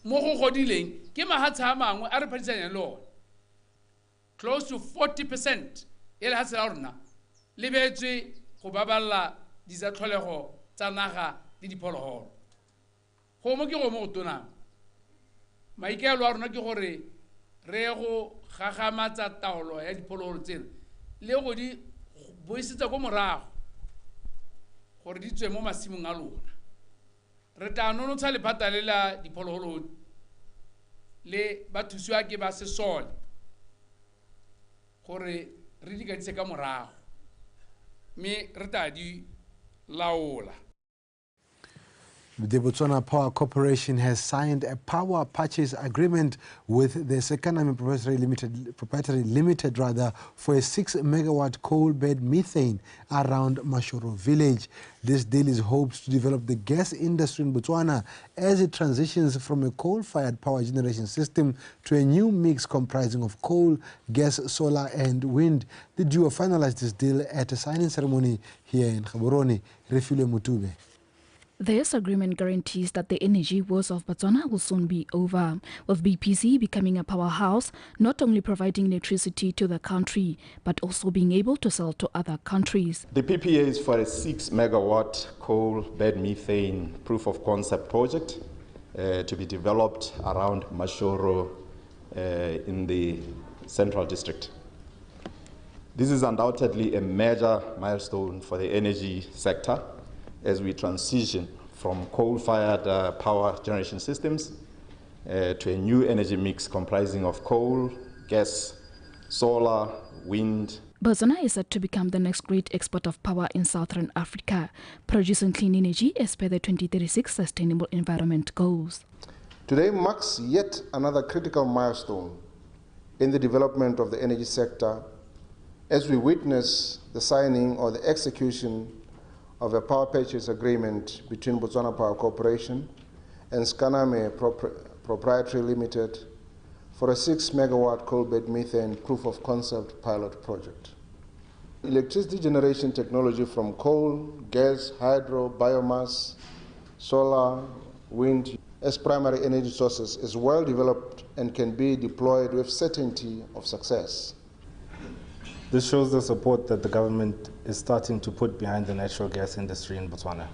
mo go godileng ke mahatsha a mangwe a re phadisanyang le one. Close to 40% e le hatsha la rona le beetswe go baballa disatlholego tsa naga le diphologolo. Go mo ke go mo go tona. Maikaelo a rona ke gore re go gagamatsa taolo ya diphologolo tsena le go di boisetsa go morago gore di tswe mo masimong a lona. Re tla nonotsha lephata le la diphologolo le ba thusiwa ke ba sesole gore re di katise ka morago mme re tla di laola. The Botswana Power Corporation has signed a power purchase agreement with the Sekaname Proprietary Limited for a 6-megawatt coal-bed methane around Mashoro village. This deal is hoped to develop the gas industry in Botswana as it transitions from a coal-fired power generation system to a new mix comprising of coal, gas, solar and wind. The duo finalized this deal at a signing ceremony here in Gaborone. Refile Mutube. This agreement guarantees that the energy woes of Botswana will soon be over, with BPC becoming a powerhouse, not only providing electricity to the country, but also being able to sell to other countries. The PPA is for a 6-megawatt coal-bed methane proof-of-concept project to be developed around Mashoro in the Central District. This is undoubtedly a major milestone for the energy sector as we transition from coal-fired power generation systems to a new energy mix comprising of coal, gas, solar, wind. Botswana is set to become the next great exporter of power in Southern Africa, producing clean energy as per the 2036 Sustainable Environment Goals. Today marks yet another critical milestone in the development of the energy sector as we witness the signing or the execution of a power purchase agreement between Botswana Power Corporation and Sekaname Proprietary Limited for a 6-megawatt coal-bed methane proof-of-concept pilot project. Electricity generation technology from coal, gas, hydro, biomass, solar, wind as primary energy sources is well developed and can be deployed with certainty of success. This shows the support that the government is starting to put behind the natural gas industry in Botswana.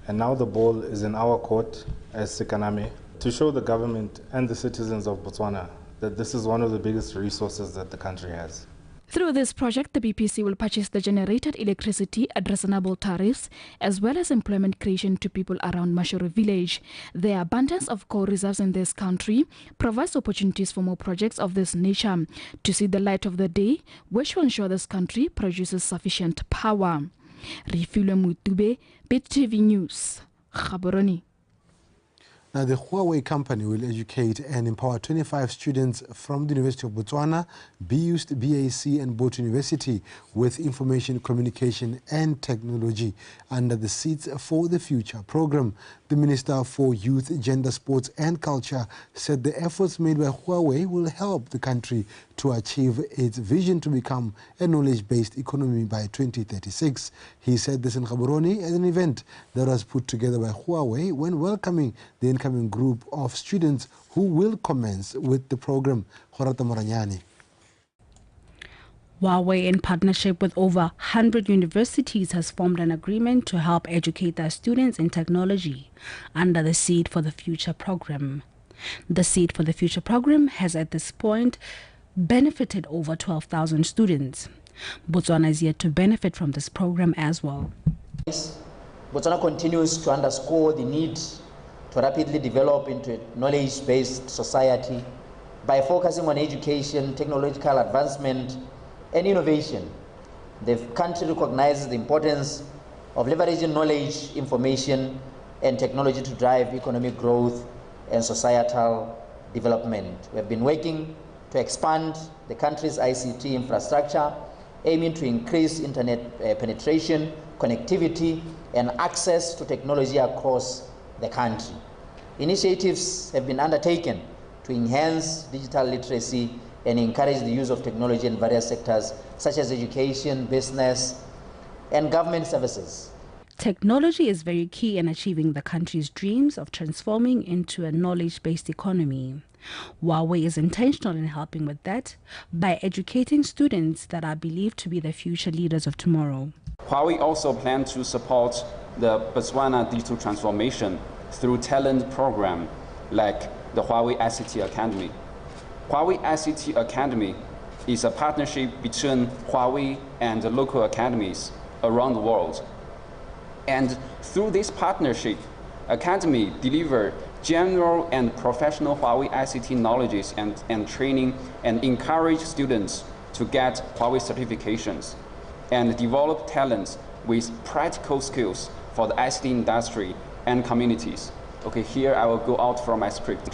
And now the ball is in our court as Sekaname to show the government and the citizens of Botswana that this is one of the biggest resources that the country has. Through this project, the BPC will purchase the generated electricity at reasonable tariffs, as well as employment creation to people around Mashoro village. The abundance of coal reserves in this country provides opportunities for more projects of this nature to see the light of the day, which will ensure this country produces sufficient power. Refile Mutube, BTV News, Gaborone. Now, the Huawei company will educate and empower 25 students from the University of Botswana, BUST, BAC and Both University with information, communication and technology under the Seeds for the Future program. The Minister for Youth, Gender, Sports and Culture said the efforts made by Huawei will help the country to achieve its vision to become a knowledge-based economy by 2036. He said this in Gaborone at an event that was put together by Huawei when welcoming the incoming group of students who will commence with the program. Horata Moranyani. Huawei, in partnership with over 100 universities, has formed an agreement to help educate their students in technology under the Seed for the Future program. The Seed for the Future program has at this point benefited over 12,000 students. Botswana is yet to benefit from this program as well. Botswana continues to underscore the need to rapidly develop into a knowledge-based society by focusing on education, technological advancement, and innovation. The country recognizes the importance of leveraging knowledge, information, and technology to drive economic growth and societal development. We have been working to expand the country's ICT infrastructure, aiming to increase internet penetration, connectivity, and access to technology across the country. Initiatives have been undertaken to enhance digital literacy and encourage the use of technology in various sectors such as education, business, and government services. Technology is very key in achieving the country's dreams of transforming into a knowledge-based economy. Huawei is intentional in helping with that by educating students that are believed to be the future leaders of tomorrow. Huawei also plans to support the Botswana digital transformation through talent program like the Huawei ICT Academy. Huawei ICT Academy is a partnership between Huawei and the local academies around the world. And through this partnership, Academy deliver general and professional Huawei ICT knowledge and training and encourage students to get Huawei certifications and develop talents with practical skills for the ICT industry and communities. Okay, here I will go out from my script.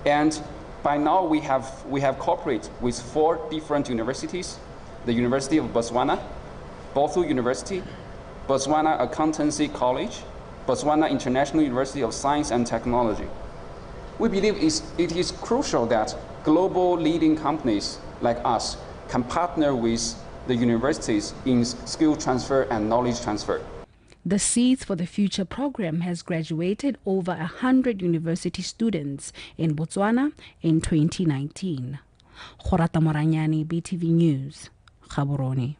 And by now we have cooperated with 4 different universities: the University of Botswana, Botho University, Botswana Accountancy College, Botswana International University of Science and Technology. We believe it is crucial that global leading companies like us can partner with the universities in skill transfer and knowledge transfer. The Seeds for the Future program has graduated over 100 university students in Botswana in 2019. Khorata Moranyani, BTV News, Gaborone.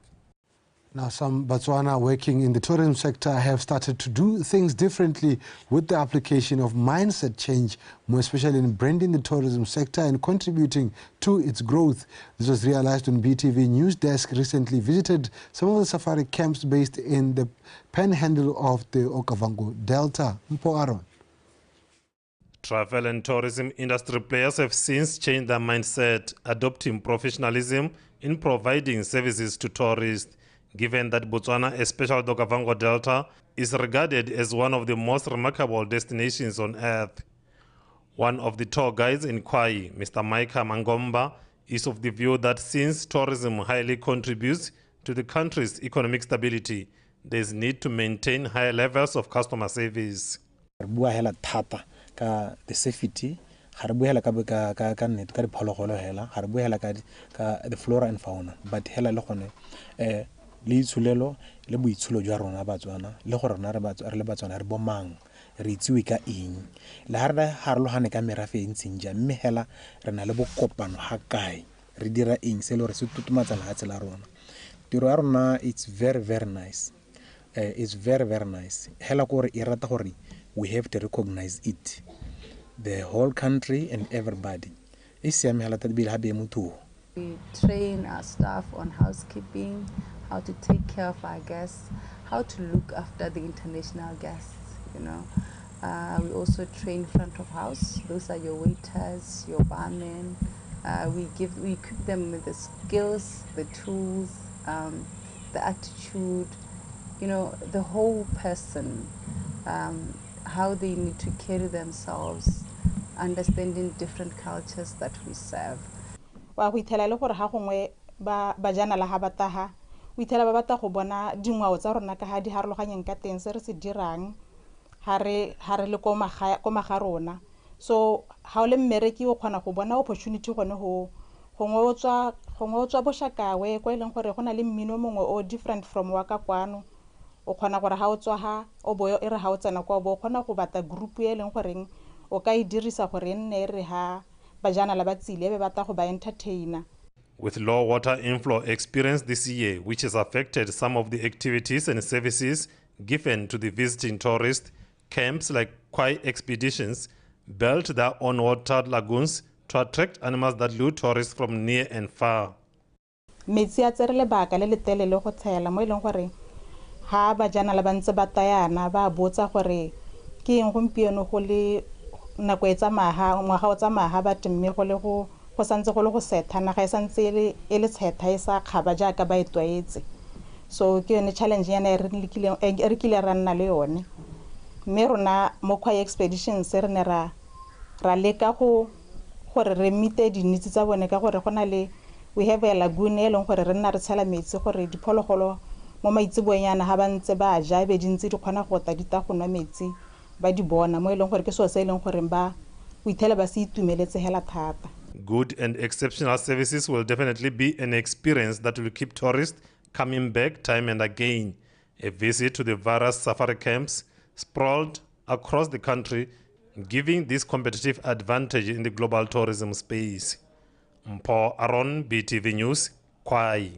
Now, some Botswana working in the tourism sector have started to do things differently with the application of mindset change, more especially in branding the tourism sector and contributing to its growth. This was realized when BTV News Desk recently visited some of the safari camps based in the panhandle of the Okavango Delta. Mpo Aaron. Travel and tourism industry players have since changed their mindset, adopting professionalism in providing services to tourists, given that Botswana, especially the Okavango Delta, is regarded as one of the most remarkable destinations on earth. One of the tour guides in Kwai, Mr. Micah Mangomba, is of the view that since tourism highly contributes to the country's economic stability, there is need to maintain higher levels of customer service. The safety, the flora and fauna, but le itshulelo le boitshulo jwa rona Batswana le gore rona re Batswana re bomang re itsewe ka eng le ha re harologane ka merafe e ntseng ja mme hela re na le bokopano ha kae re dira eng se le re se tutumatsa la tsela rona tiro ya rona. It's very nice. It's very nice. Hela gore e rata gore we have to recognize it, the whole country and everybody. E siame hela tadibile ha be motho. We train our staff on housekeeping, how to take care of our guests, how to look after the international guests, you know. We also train front of house. Those are your waiters, your barmen. We equip them with the skills, the tools, the attitude, you know, the whole person, how they need to carry themselves, understanding different cultures that we serve. Wa go ithela le gore ha gongwe ba jana la ha bataha o ithela ba bata go bona dingwao tsa rona ka ha di harologanyeng ka teng se re se dirang ha re le ko maga rona. So ha o le mmereki o kgona go bona opportunity gone go gongwe o tswa boshakawe kwa ileng gore go na le mmino mongwe o different from wa ka kwano o kgona gore ha o tswa ha o boyo e re ha o tsena kwa bo kgona go bata group e leng goreng o ka e dirisa gore nne re ha bajana la batsile be bata go ba entertainer. With low water inflow experienced this year, which has affected some of the activities and services given to the visiting tourists, camps like Kwai expeditions built their own water lagoons to attract animals that lure tourists from near and far. Metsi a tsere lebaka le letelele go tshela mo ileng gore ha bajana la bantse ba tayana ba botsa gore ke eng gompieno go le nako e tsamaga ngwaga o tsamaga ba timme go le go santse go le go setha naga e santse e le tshetha e sa khaba jaaka ba etwaetse. So ke yone challenge yana re kile ra nna le yone mme rona mo Kwai expeditions re ne ra leka go gore re mite di needs tsa bone ka gore gona le we have a lagoon e leng gore re nna re tshela metsi gore diphologolo mo maitseboenyana ha ba ntse ba ja be dintsi di kgona go ta dita go nwa metsi ba di bona mo ileng gore ke so se ileng gore ba o ithela ba se itumeletse hela thata. Good and exceptional services will definitely be an experience that will keep tourists coming back time and again. A visit to the various safari camps sprawled across the country, giving this competitive advantage in the global tourism space. Mpo Aron, BTV News, Kwai.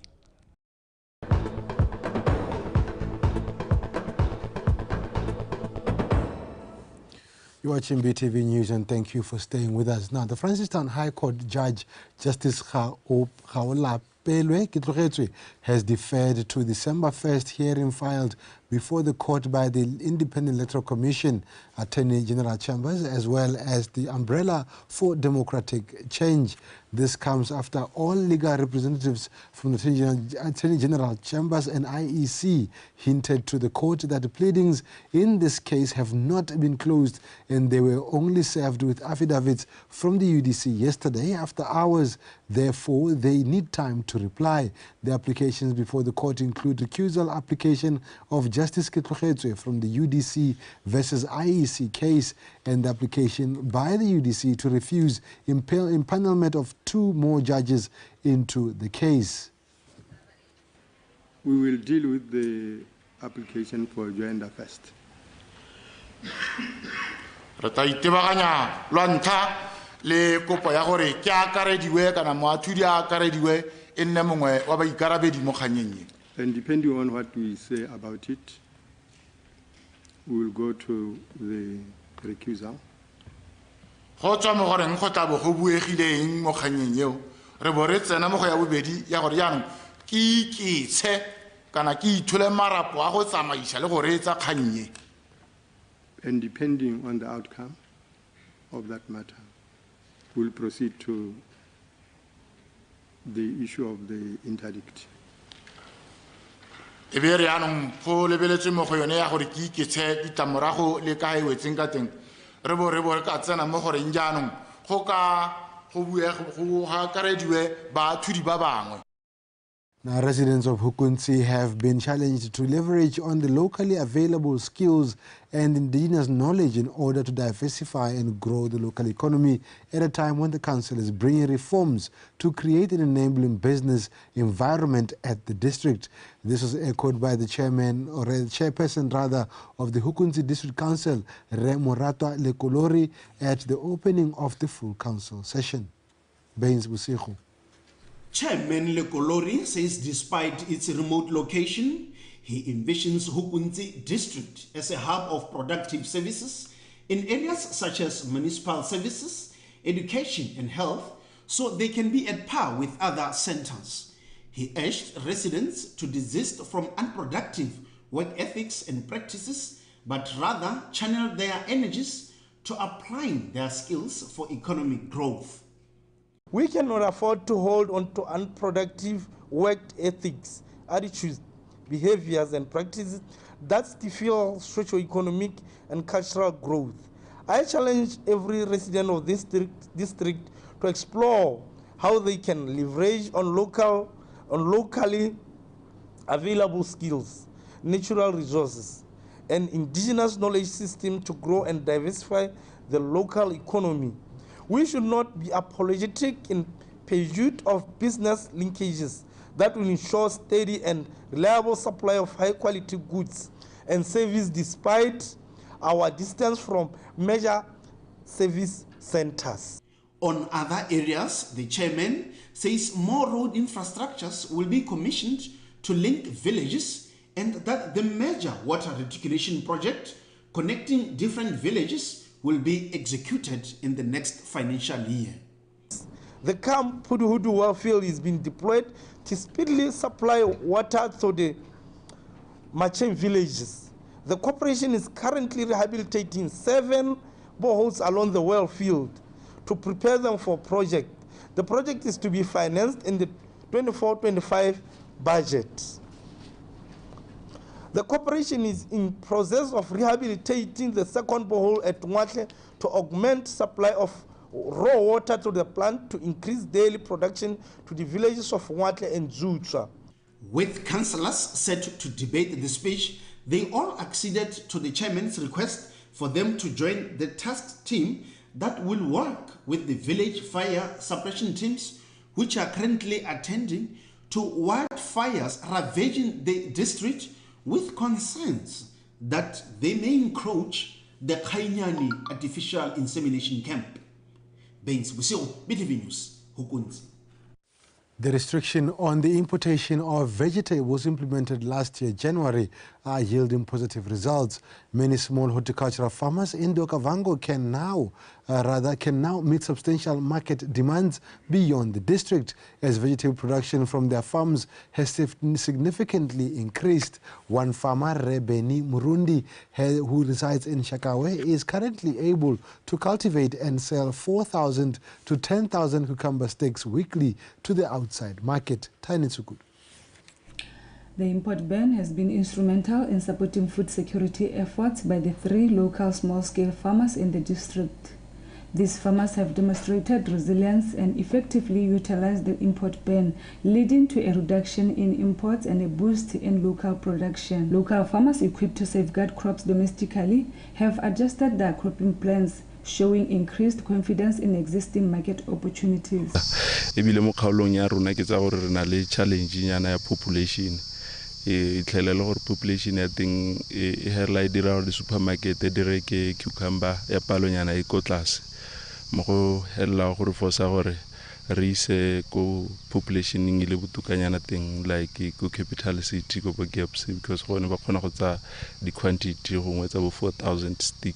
You're watching BTV News and thank you for staying with us. Now, the Francistown High Court Judge Justice Kgaola Pelwe Kitlogetswe has deferred to December 1st hearing filed before the court by the Independent Electoral Commission, Attorney General Chambers, as well as the Umbrella for Democratic Change. This comes after all legal representatives from the Attorney General Chambers and IEC hinted to the court that the pleadings in this case have not been closed and they were only served with affidavits from the UDC yesterday after hours. Therefore, they need time to reply. The applications before the court include recusal application of Justice Kitlogetswe from the UDC versus IEC case and the application by the UDC to refuse impanelment of 2 more judges into the case. We will deal with the application for joinder first. Le kopo ya gore ke akarediwe kana moathudi a akarediwe e nne mongwe wa ba ikarabedi mo kganyeng. And depending on what we say about it, we will go to the recusal. Go tswa mo gore go tla bo go buegileng mo kganyeng eo re bo re tsena mo go ya bobedi ya gore jaanong ke ikitshe kana ke ithule marapo a go tsamaisa le go reetsa kgannye. And depending on the outcome of that matter, we'll proceed to the issue of the interdict. E be re anong go lebeletse mo go yone ya gore ke ikitshe ditlamorago le ka e wetseng ka teng re bo re ka tsena mo gore jaanong go ka go buege go ga karediwe ba thudi ba bangwe. Now, residents of Hukunzi have been challenged to leverage on the locally available skills and indigenous knowledge in order to diversify and grow the local economy at a time when the council is bringing reforms to create an enabling business environment at the district. This was echoed by the chairperson of the Hukunzi District Council, Moratwa Lekolori, at the opening of the full council session. Baines Busiku. Chairman Lekolori says despite its remote location, he envisions Hukunzi district as a hub of productive services in areas such as municipal services, education and health, so they can be at par with other centers. He urged residents to desist from unproductive work ethics and practices, but rather channel their energies to applying their skills for economic growth. We cannot afford to hold on to unproductive work ethics, attitudes, behaviors and practices that stifle socio-economic and cultural growth. I challenge every resident of this district to explore how they can leverage on locally available skills, natural resources, and indigenous knowledge system to grow and diversify the local economy. We should not be apologetic in pursuit of business linkages that will ensure steady and reliable supply of high-quality goods and service despite our distance from major service centers. On other areas, the chairman says more road infrastructures will be commissioned to link villages and that the major water reticulation project connecting different villages will be executed in the next financial year. The Camp Hudu well field is being deployed to speedily supply water to the Machem villages. The corporation is currently rehabilitating 7 boreholes along the well field to prepare them for project. The project is to be financed in the 24-25 budget. The corporation is in process of rehabilitating the second borehole at Ngwatle to augment supply of raw water to the plant to increase daily production to the villages of Ngwatle and Zutra. With councillors set to debate the speech, they all acceded to the chairman's request for them to join the task team that will work with the village fire suppression teams, which are currently attending to wildfires ravaging the district, with concerns that they may encroach the Kainyani artificial insemination camp. Baines Busio, BTV News, Hukunzi. The restriction on the importation of vegetables implemented last year, January, are yielding positive results. Many small horticultural farmers in Okavango can now meet substantial market demands beyond the district, as vegetable production from their farms has significantly increased. One farmer, Rebeni Murundi, who resides in Shakawe, is currently able to cultivate and sell 4,000 to 10,000 cucumber sticks weekly to the outside market. Tiny Tsukud. The import ban has been instrumental in supporting food security efforts by the 3 local small-scale farmers in the district. These farmers have demonstrated resilience and effectively utilized the import ban, leading to a reduction in imports and a boost in local production. Local farmers equipped to safeguard crops domestically have adjusted their cropping plans, showing increased confidence in existing market opportunities. Ebile mo kgaolong ya rona ke tsa gore re na le challenge nyana ya population. Itlhelela gore population ya teng e hela e dira gore supermarket e direke cucumber ya palonyana e ko tlase. Mo go hela gore fosa gore re ise ko population e le botokanyana teng like ko capital city ko bo gaps, because gone ba khona go tsa di quantity go ngwetsa bo 4,000 stick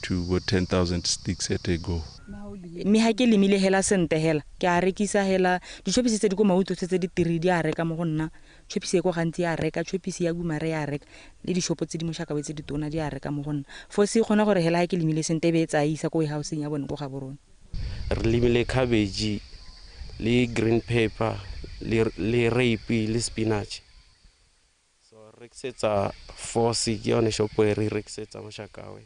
to bo 10,000 sticks at a go. Me ha ke lemile hela sente hela ke a rekisa hela ditshopisi tse di ko mauto tse di tiri di a reka mo go nna tshopisi e go gantsi ya reka tshopisi ya Gumare ya reka le dishopo tse di moshaka tse di tona di a reka mo go nna fo se gona gore hela ha ke lemile sente be tsa isa ko house ya bone go ga borona re lemile cabbage le green pepper le rape le spinach so reksetsa force ke yone shopo e re reksetsa moshakawe.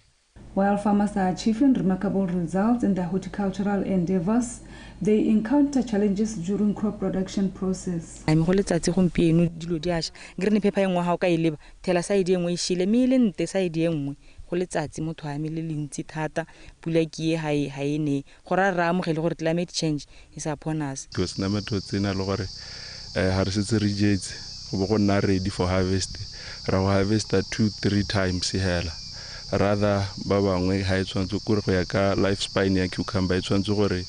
While farmers are achieving remarkable results in their horticultural endeavors, they encounter challenges during crop production process. I'm go letsatsi gompieno dilo di a sha green pepper engwe ha o ka e leba thela side engwe e shile me le nte side engwe go letsatsi motho a me le lentsi thata pula ke e ha e ne go ra mogele gore climate change is upon us. Because nematodes ina le gore ha re setse re jetse go go nna ready for harvest ra go harvest 2-3 times hela. Rather ba bangwe ha e tshwantse gore go ya ka lifespan ya cucumber e tshwantse gore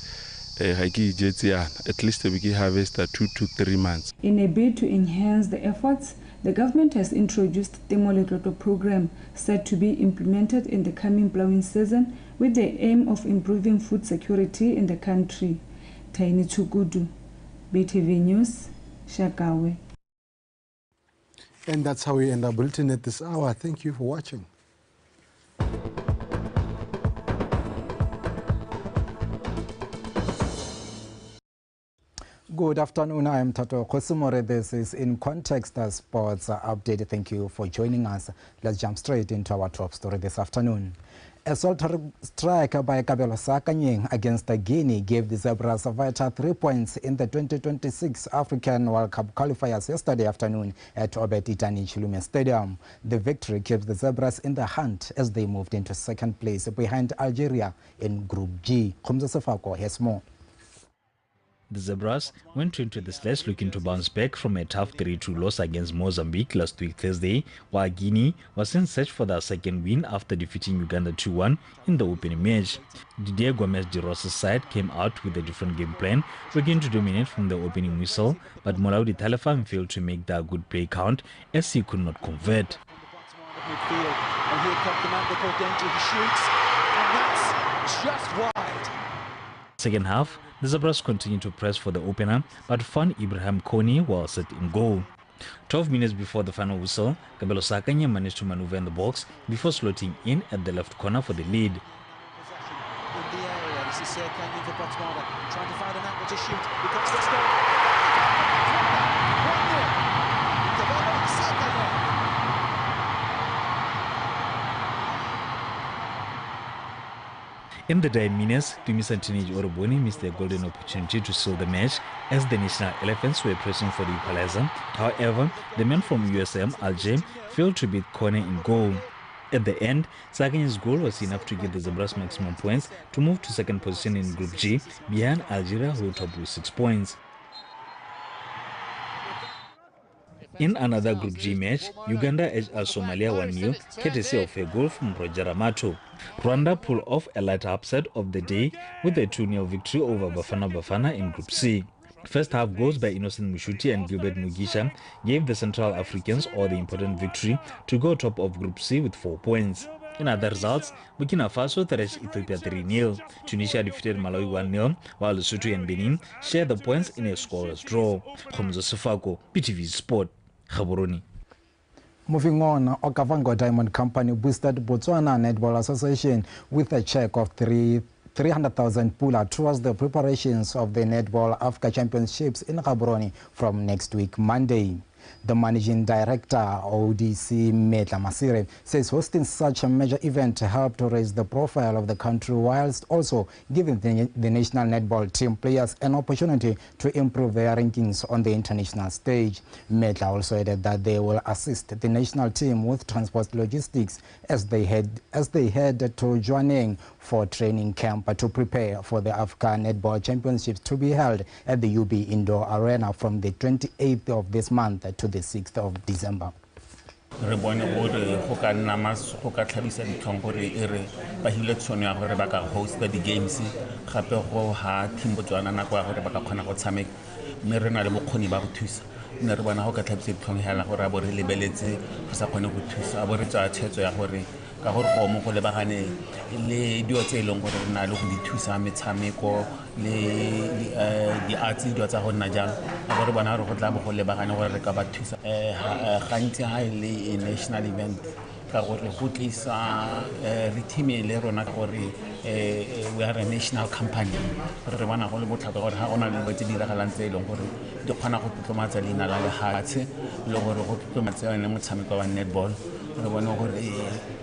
ha ke ijetse yana at least we can harvest 2 to 3 months. In a bid to enhance the efforts, the government has introduced the Molekoto program set to be implemented in the coming plowing season with the aim of improving food security in the country. Taini Tsukudu, BTV News, Shakawe. And that's how we end our bulletin at this hour. Thank you for watching. Good afternoon, I am Tato Kosumore. This is In Context Sports Update. Thank you for joining us. Let's jump straight into our top story this afternoon. A solitary strike by Kabelo Sakanyeng against Guinea gave the Zebras a vital 3 points in the 2026 African World Cup qualifiers yesterday afternoon at Obed Itani Chilume Stadium. The victory keeps the Zebras in the hunt as they moved into second place behind Algeria in Group G. Khumza Sefako has more. The Zebras went into the Sledge looking to bounce back from a tough 3-2 loss against Mozambique last week Thursday, while Guinea was in search for their second win after defeating Uganda 2-1 in the opening match. Didier Gomez de Rosa's side came out with a different game plan, looking to dominate from the opening whistle, but Molaudi Talefam failed to make their good play count as he could not convert. Midfield, and here comes the man they call Danger, he shoots, and that's just wide. Second half, the Zebras continued to press for the opener, but found Ibrahim Kone was set in goal. 12 minutes before the final whistle, Kabelo Sakanye managed to maneuver in the box before slotting in at the left corner for the lead. In the area, this is Kanye for BOTSWANA, trying to find an angle to shoot. He comes to score. 1-0. Kabelo Sakanye. In the dying minutes, Tumi teenage Oroboni missed their golden opportunity to seal the match as the National Elephants were pressing for the equalizer. However, the men from USM Alger failed to beat Kone in goal. At the end, Saganye's goal was enough to give the Zebras maximum points to move to second position in Group G behind Algeria, who topped with 6 points. In another Group G match, Uganda edged Somalia 1-0, courtesy of a goal from Roger Amato. Rwanda pulled off a light upset of the day with a 2-0 victory over Bafana in Group C. First half goals by Innocent Mushuti and Gilbert Mugisha gave the Central Africans all the important victory to go top of Group C with 4 points. In other results, Burkina Faso thrashed Ethiopia 3-0. Tunisia defeated Malawi 1-0, while Lesotho and Benin shared the points in a scoreless draw. Khomzo Sefako, BTV Sport, Gaborone. Moving on, Okavango Diamond Company boosted Botswana Netball Association with a check of 300,000 pula towards the preparations of the Netball Africa Championships in Gaborone from next week, Monday. The managing director, ODC Metla Masire, says hosting such a major event helped to raise the profile of the country whilst also giving the national netball team players an opportunity to improve their rankings on the international stage. Metla also added that they will assist the national team with transport logistics as they head to Jwaneng for training camp to prepare for the Africa Netball Championships to be held at the UB Indoor Arena from the 28th of this month to the 6th of December. Re bone gore go ka nna go ka tlhabisa ditlhong gore e re ba hile tšhono ya gore ba ka hosta di-games gape go ha team Botswana nako ya gore ba ka kgona go tshameka mme re na le bokgoni ba go thusa mme re bona go ka tlhabisa ditlhong hela gore a bo re lebeletse go sa kgone go thusa a bo re tsaya tshwetso ya gore ka gore go mo go lebagane le dio tse e leng gore re na le go di thusa metshameko le di-arts dio tsa go nna jang a bo re bona gore go tla bo go lebagane gore re ka ba thusa gantsi ga e le national event ka gore go tlisa re team le rona ka gore we are a national company gore re bona go le botlhokwa gore ga go na le tse di diragalang tse e leng gore di kgona go tlotlomatsa leina la lefatshe le gore go tlotlomatsa yone motshameko wa netball re bona gore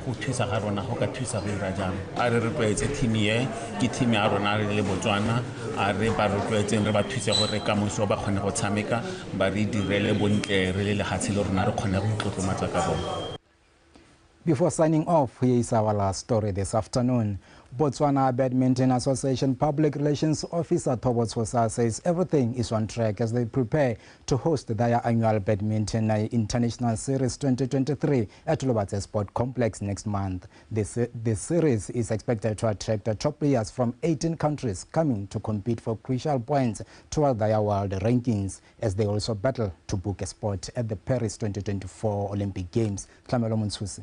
go thusa ga rona go ka thusa go ira jang a re rotloetse team ye ke team ya rona re le Botswana a re ba rotloetseng re ba thuse gore ka moso ba kgone go tshameka ba re direle bontle re le lehatshe le rona re kgone go tlotlomatsa ka bona. Before signing off, here is our last story this afternoon. Botswana Badminton Association Public Relations Officer Thobo Tsosa says everything is on track as they prepare to host their annual Badminton International Series 2023 at Lobatse Sport Complex next month. The series is expected to attract the top players from 18 countries coming to compete for crucial points toward their world rankings as they also battle to book a spot at the Paris 2024 Olympic Games. Tlamelo Monshusi.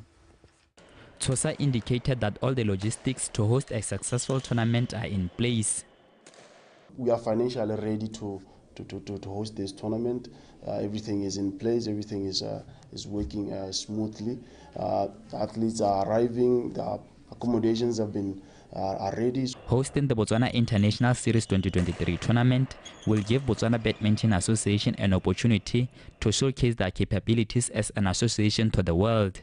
Tsosa indicated that all the logistics to host a successful tournament are in place. We are financially ready to host this tournament. Everything is in place. Everything is working smoothly. Athletes are arriving. The accommodations have been are ready. Hosting the Botswana International Series 2023 tournament will give Botswana Badminton Association an opportunity to showcase their capabilities as an association to the world.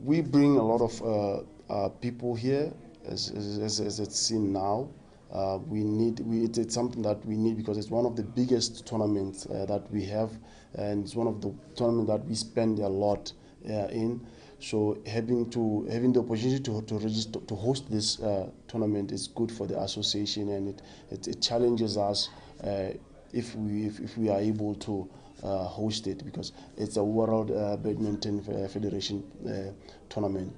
We bring a lot of people here, as it's seen now. It's something that we need because it's one of the biggest tournaments that we have, and it's one of the tournaments that we spend a lot in. So having the opportunity to register to host this tournament is good for the association, and it challenges us if we are able to host it, because it's a World Badminton Federation tournament.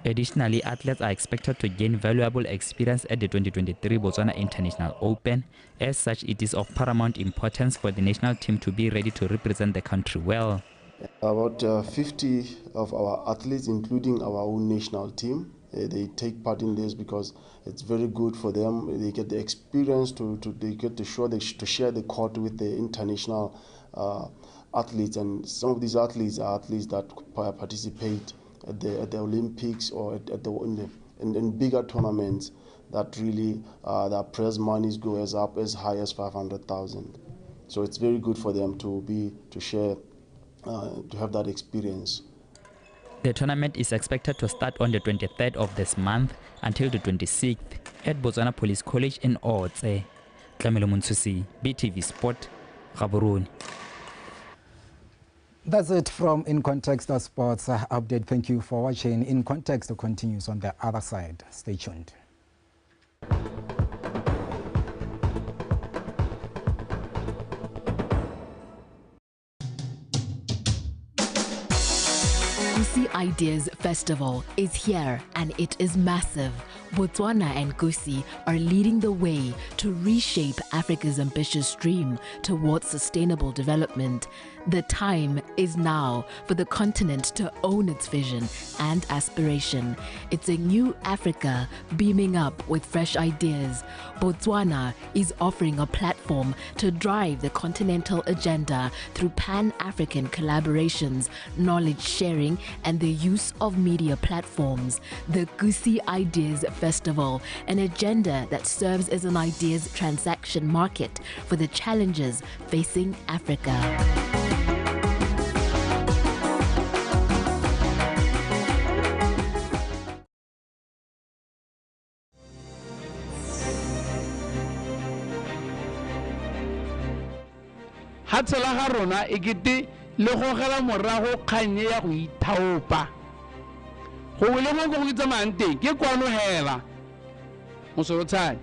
Additionally, athletes are expected to gain valuable experience at the 2023 Botswana International Open. As such, it is of paramount importance for the national team to be ready to represent the country well. About 50 of our athletes, including our own national team, they take part in this because it's very good for them. They get the experience they get to share the court with the international athletes, and some of these athletes are athletes that participate at the Olympics or in bigger tournaments that really their prize monies go as high as 500,000. So it's very good for them to share to have that experience. The tournament is expected to start on the 23rd of this month until the 26th at Botswana Police College in Otse. Tlamelo Monshusi, BTV Sport, Gaborone. That's it from In Context of Sports Update. Thank you for watching. In Context continues on the other side. Stay tuned. Ideas Festival is here and it is massive. Botswana and Gusi are leading the way to reshape Africa's ambitious dream towards sustainable development. The time is now for the continent to own its vision and aspiration. It's a new Africa beaming up with fresh ideas. Botswana is offering a platform to drive the continental agenda through Pan-African collaborations, knowledge sharing, and the use of media platforms. The Gusi Ideas Festival, an agenda that serves as an ideas transaction market for the challenges facing Africa. ha tsela ga rona e kete le gogela morago kganye ya go ithaopa go le go go itsamayang teng ke kwano hela mo sorotshane